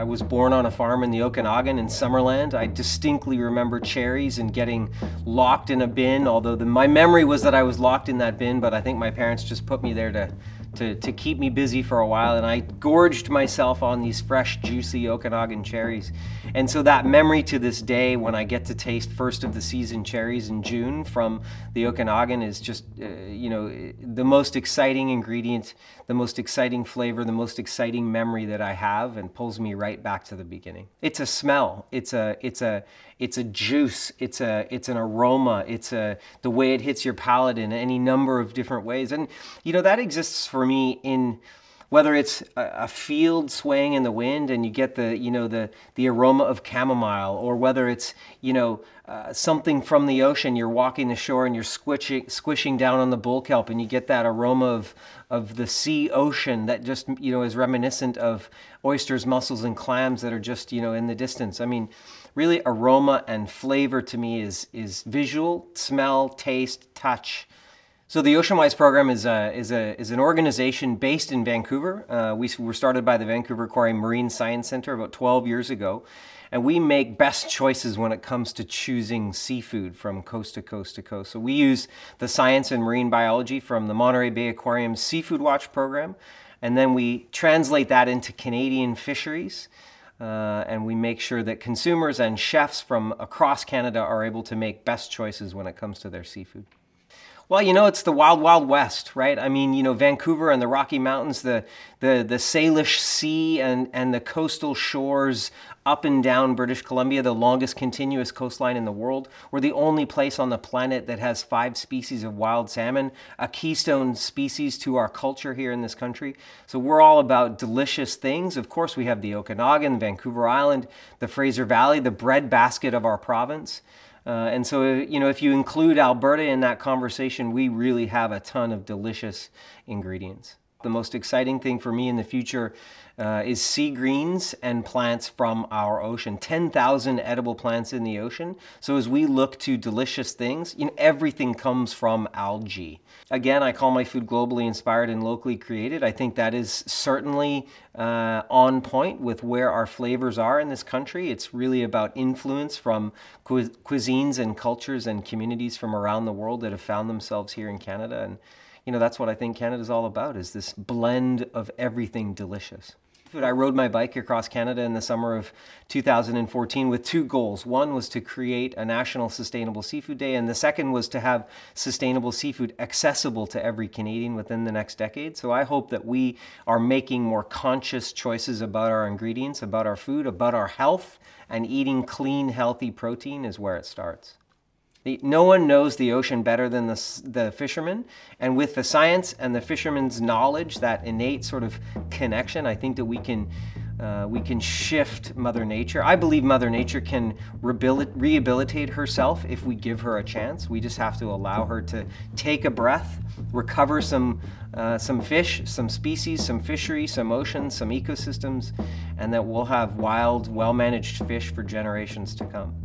was born on a farm in the Okanagan in Summerland. I distinctly remember cherries and getting locked in a bin, although my memory was that I was locked in that bin, but I think my parents just put me there to keep me busy for a while, and I gorged myself on these fresh, juicy Okanagan cherries. And so that memory to this day, when I get to taste first of the season cherries in June from the Okanagan, is just, you know, the most exciting ingredient, the most exciting flavor, the most exciting memory that I have, and pulls me right back to the beginning. It's a smell, it's a juice, it's an aroma, it's the way it hits your palate in any number of different ways. And, you know, that exists for me in whether it's a field swaying in the wind and you get the, you know, the aroma of chamomile, or whether it's, you know, something from the ocean, you're walking the shore and you're squishing down on the bull kelp and you get that aroma of the sea ocean that just, you know, is reminiscent of oysters, mussels, and clams that are just, you know, in the distance. I mean, really, aroma and flavor to me is visual, smell, taste, touch. So the OceanWise program is an organization based in Vancouver. We were started by the Vancouver Quarry Marine Science Centre about 12 years ago. And we make best choices when it comes to choosing seafood from coast to coast to coast. So we use the science and marine biology from the Monterey Bay Aquarium's Seafood Watch program. And then we translate that into Canadian fisheries. And we make sure that consumers and chefs from across Canada are able to make best choices when it comes to their seafood. Well, you know, it's the wild, wild west, right? I mean, you know, Vancouver and the Rocky Mountains, the Salish Sea and the coastal shores up and down British Columbia, the longest continuous coastline in the world. We're the only place on the planet that has 5 species of wild salmon, a keystone species to our culture here in this country. So we're all about delicious things. Of course, we have the Okanagan, Vancouver Island, the Fraser Valley, the breadbasket of our province. And so, you know, if you include Alberta in that conversation, we really have a ton of delicious ingredients. The most exciting thing for me in the future is sea greens and plants from our ocean. 10,000 edible plants in the ocean. So as we look to delicious things, you know, everything comes from algae. Again, I call my food globally inspired and locally created. I think that is certainly on point with where our flavors are in this country. It's really about influence from cuisines and cultures and communities from around the world that have found themselves here in Canada. And you know, that's what I think Canada's all about, is this blend of everything delicious. I rode my bike across Canada in the summer of 2014 with 2 goals. One was to create a National Sustainable Seafood Day, and the second was to have sustainable seafood accessible to every Canadian within the next decade. So I hope that we are making more conscious choices about our ingredients, about our food, about our health, and eating clean, healthy protein is where it starts. No one knows the ocean better than the fishermen, and with the science and the fishermen's knowledge, that innate sort of connection, I think that we can shift Mother Nature. I believe Mother Nature can rehabilitate herself if we give her a chance. We just have to allow her to take a breath, recover some fish, some species, some fishery, some oceans, some ecosystems, and that we'll have wild, well-managed fish for generations to come.